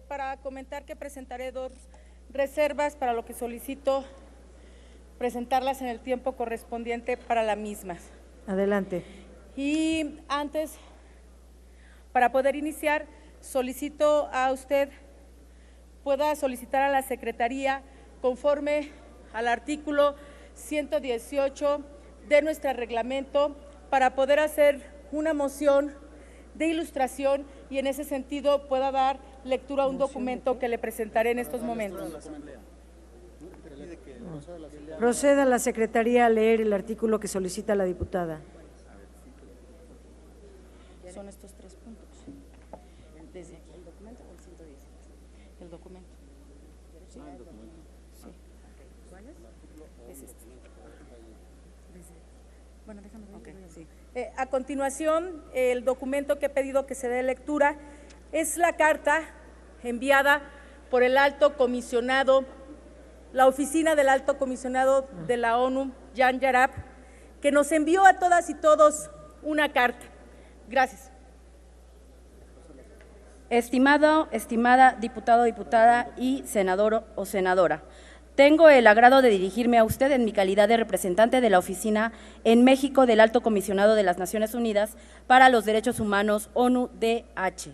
para comentar que presentaré 2 reservas, para lo que solicito presentarlas en el tiempo correspondiente para la misma. Adelante. Y antes, para poder iniciar, solicito a usted pueda solicitar a la Secretaría, conforme al artículo 118 de nuestro reglamento, para poder hacer una moción de ilustración y en ese sentido pueda dar lectura a un documento que le presentaré en estos momentos. Proceda la Secretaría a leer el artículo que solicita la diputada. Son estos 3 puntos. Desde aquí, ¿el documento o el 110? El documento. ¿Sí? Ah, el documento. Sí. ¿Cuál es? Es este. Bueno, déjame ver. Okay, sí. A continuación, el documento que he pedido que se dé lectura es la carta enviada por el Alto Comisionado, la Oficina del Alto Comisionado de la ONU, Jan Yarab, que nos envió a todas y todos una carta. Gracias. Estimada diputado, diputada y senador o senadora, tengo el agrado de dirigirme a usted en mi calidad de representante de la Oficina en México del Alto Comisionado de las Naciones Unidas para los Derechos Humanos, ONU-DH,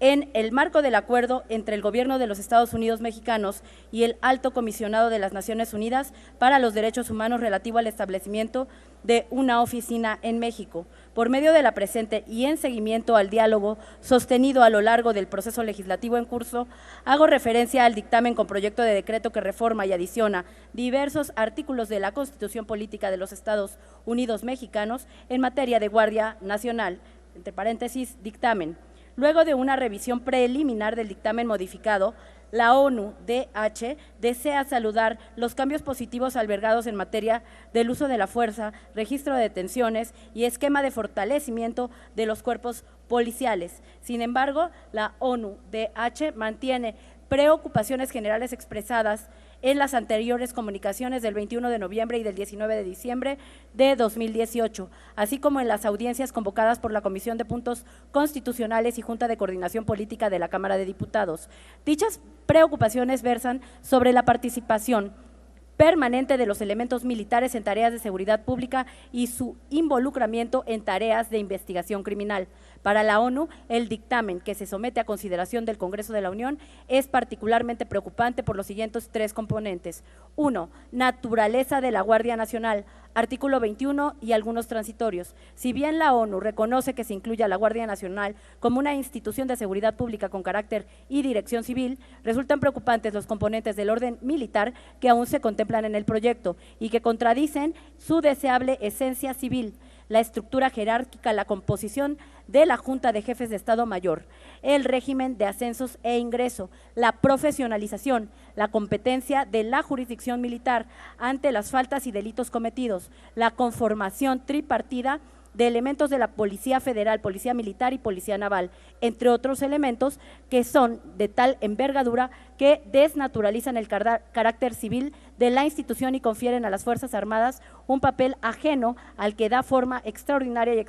en el marco del acuerdo entre el Gobierno de los Estados Unidos mexicanos y el Alto Comisionado de las Naciones Unidas para los Derechos Humanos relativo al establecimiento de una oficina en México. Por medio de la presente y en seguimiento al diálogo sostenido a lo largo del proceso legislativo en curso, hago referencia al dictamen con proyecto de decreto que reforma y adiciona diversos artículos de la Constitución Política de los Estados Unidos mexicanos en materia de Guardia Nacional, entre paréntesis, dictamen. Luego de una revisión preliminar del dictamen modificado, la ONU-DH desea saludar los cambios positivos albergados en materia del uso de la fuerza, registro de detenciones y esquema de fortalecimiento de los cuerpos policiales. Sin embargo, la ONU-DH mantiene preocupaciones generales expresadas en las anteriores comunicaciones del 21 de noviembre y del 19 de diciembre de 2018, así como en las audiencias convocadas por la Comisión de Puntos Constitucionales y Junta de Coordinación Política de la Cámara de Diputados. Dichas preocupaciones versan sobre la participación permanente de los elementos militares en tareas de seguridad pública y su involucramiento en tareas de investigación criminal. Para la ONU, el dictamen que se somete a consideración del Congreso de la Unión es particularmente preocupante por los siguientes 3 componentes. 1. Naturaleza de la Guardia Nacional, artículo 21 y algunos transitorios. Si bien la ONU reconoce que se incluye a la Guardia Nacional como una institución de seguridad pública con carácter y dirección civil, resultan preocupantes los componentes del orden militar que aún se contemplan en el proyecto y que contradicen su deseable esencia civil, la estructura jerárquica, la composición de la Junta de Jefes de Estado Mayor, el régimen de ascensos e ingreso, la profesionalización, la competencia de la jurisdicción militar ante las faltas y delitos cometidos, la conformación tripartida de elementos de la Policía Federal, Policía Militar y Policía Naval, entre otros elementos que son de tal envergadura que desnaturalizan el carácter civil de la institución y confieren a las Fuerzas Armadas un papel ajeno al que da forma extraordinaria y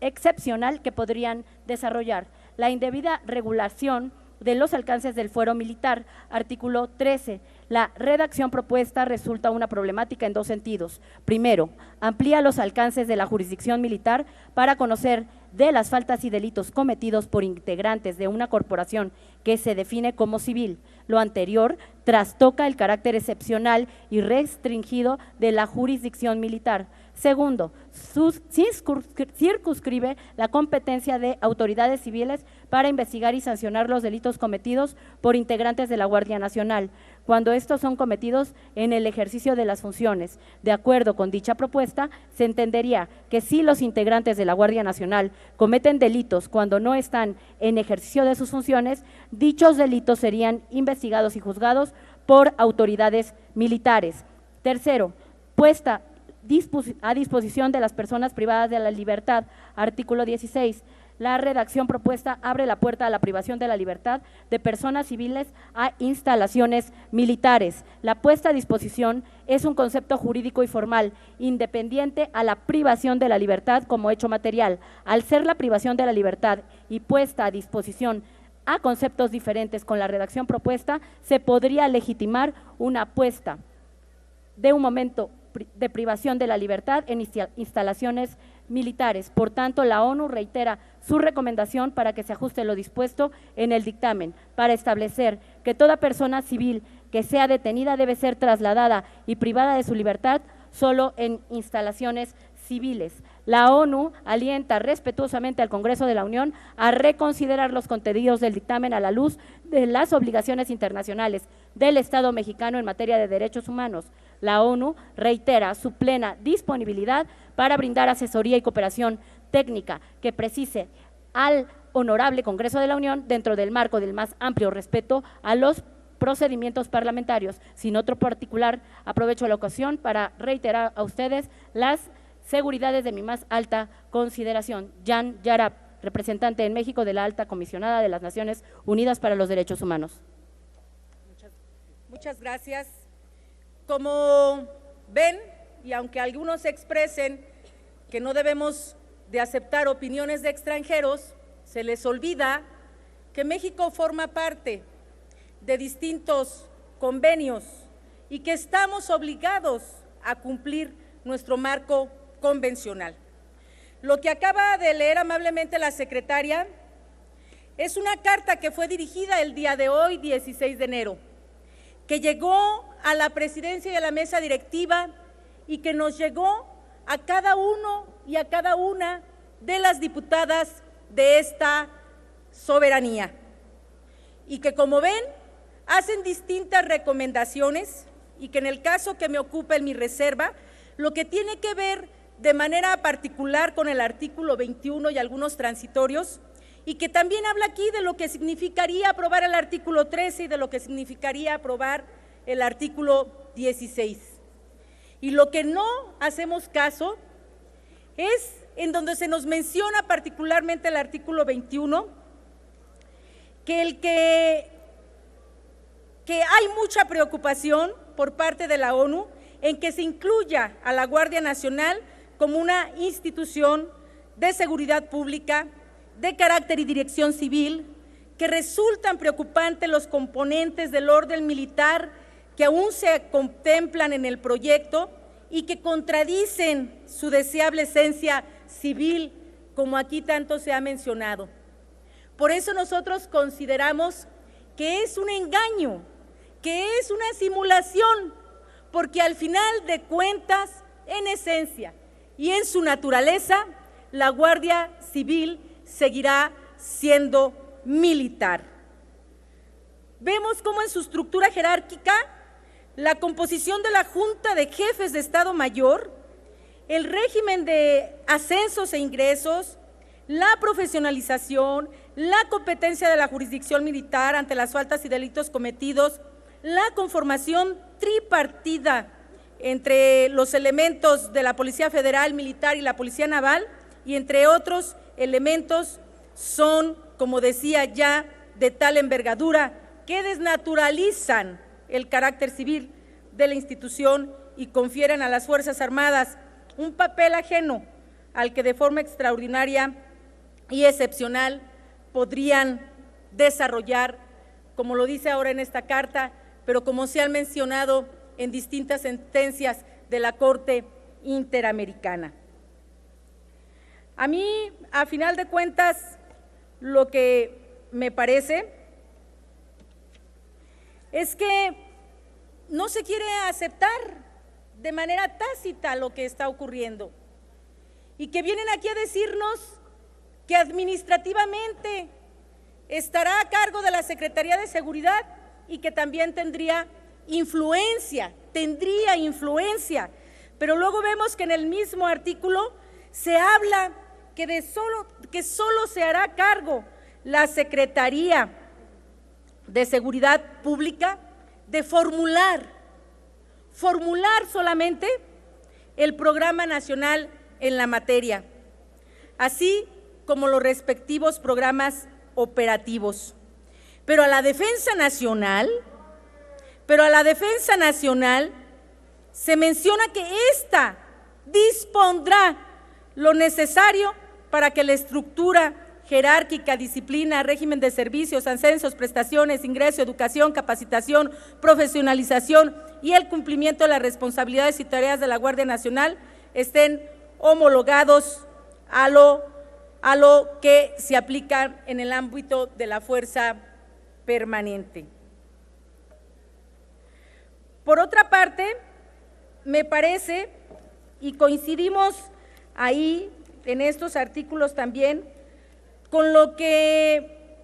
excepcional que podrían desarrollar. La indebida regulación de los alcances del fuero militar, artículo 13. La redacción propuesta resulta una problemática en 2 sentidos. Primero, amplía los alcances de la jurisdicción militar para conocer de las faltas y delitos cometidos por integrantes de una corporación que se define como civil. Lo anterior trastoca el carácter excepcional y restringido de la jurisdicción militar. Segundo, circunscribe la competencia de autoridades civiles para investigar y sancionar los delitos cometidos por integrantes de la Guardia Nacional, cuando estos son cometidos en el ejercicio de las funciones. De acuerdo con dicha propuesta, se entendería que si los integrantes de la Guardia Nacional cometen delitos cuando no están en ejercicio de sus funciones, dichos delitos serían investigados y juzgados por autoridades militares. Tercero, puesta a disposición de las personas privadas de la libertad, artículo 16. La redacción propuesta abre la puerta a la privación de la libertad de personas civiles a instalaciones militares. La puesta a disposición es un concepto jurídico y formal, independiente a la privación de la libertad como hecho material. Al ser la privación de la libertad y puesta a disposición a conceptos diferentes con la redacción propuesta, se podría legitimar una apuesta de un momento de privación de la libertad en instalaciones militares. Por tanto, la ONU reitera su recomendación para que se ajuste lo dispuesto en el dictamen, para establecer que toda persona civil que sea detenida debe ser trasladada y privada de su libertad solo en instalaciones civiles. La ONU alienta respetuosamente al Congreso de la Unión a reconsiderar los contenidos del dictamen a la luz de las obligaciones internacionales del Estado mexicano en materia de derechos humanos. La ONU reitera su plena disponibilidad para brindar asesoría y cooperación técnica que precise al honorable Congreso de la Unión dentro del marco del más amplio respeto a los procedimientos parlamentarios. Sin otro particular, aprovecho la ocasión para reiterar a ustedes las seguridades de mi más alta consideración. Jan Yarab, representante en México de la Alta Comisionada de las Naciones Unidas para los Derechos Humanos. Muchas gracias. Como ven, y aunque algunos expresen que no debemos de aceptar opiniones de extranjeros, se les olvida que México forma parte de distintos convenios y que estamos obligados a cumplir nuestro marco convencional. Lo que acaba de leer amablemente la secretaria es una carta que fue dirigida el día de hoy, 16 de enero, que llegó a la presidencia y a la mesa directiva y que nos llegó a cada uno y a cada una de las diputadas de esta soberanía y que, como ven, hacen distintas recomendaciones y que en el caso que me ocupa en mi reserva, lo que tiene que ver de manera particular con el artículo 21 y algunos transitorios, y que también habla aquí de lo que significaría aprobar el artículo 13 y de lo que significaría aprobar el artículo 16. Y lo que no hacemos caso es en donde se nos menciona particularmente el artículo 21, que hay mucha preocupación por parte de la ONU en que se incluya a la Guardia Nacional como una institución de seguridad pública, de carácter y dirección civil, que resultan preocupantes los componentes del orden militar que aún se contemplan en el proyecto y que contradicen su deseable esencia civil, como aquí tanto se ha mencionado. Por eso nosotros consideramos que es un engaño, que es una simulación, porque al final de cuentas, en esencia y en su naturaleza, la Guardia Civil seguirá siendo militar. Vemos cómo en su estructura jerárquica, la composición de la Junta de Jefes de Estado Mayor, el régimen de ascensos e ingresos, la profesionalización, la competencia de la jurisdicción militar ante las faltas y delitos cometidos, la conformación tripartida entre los elementos de la Policía Federal, Militar y la Policía Naval, y entre otros elementos, son, como decía ya, de tal envergadura que desnaturalizan el carácter civil de la institución y confieren a las Fuerzas Armadas un papel ajeno al que de forma extraordinaria y excepcional podrían desarrollar, como lo dice ahora en esta carta, pero como se han mencionado en distintas sentencias de la Corte Interamericana. A mí, a final de cuentas, lo que me parece es que no se quiere aceptar de manera tácita lo que está ocurriendo y que vienen aquí a decirnos que administrativamente estará a cargo de la Secretaría de Seguridad y que también tendría influencia, pero luego vemos que en el mismo artículo se habla que solo se hará cargo la Secretaría de Seguridad Pública de formular solamente el Programa Nacional en la materia, así como los respectivos programas operativos. Pero a la Defensa Nacional se menciona que ésta dispondrá lo necesario para que la estructura jerárquica, disciplina, régimen de servicios, ascensos, prestaciones, ingreso, educación, capacitación, profesionalización y el cumplimiento de las responsabilidades y tareas de la Guardia Nacional estén homologados a lo que se aplica en el ámbito de la fuerza permanente. Por otra parte, me parece, y coincidimos ahí en estos artículos también, con lo que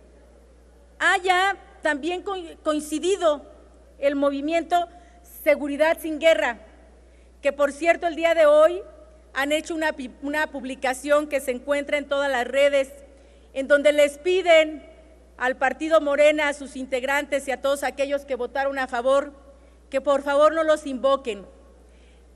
haya también coincidido el movimiento Seguridad sin Guerra, que por cierto el día de hoy han hecho una publicación que se encuentra en todas las redes, en donde les piden al partido Morena, a sus integrantes y a todos aquellos que votaron a favor, que por favor no los invoquen,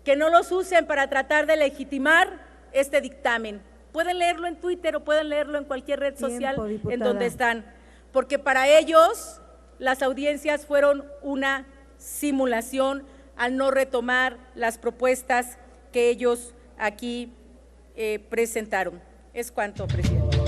que no los usen para tratar de legitimar este dictamen. Pueden leerlo en Twitter o pueden leerlo en cualquier red social en donde están, porque para ellos las audiencias fueron una simulación al no retomar las propuestas que ellos aquí presentaron. Es cuanto, presidente.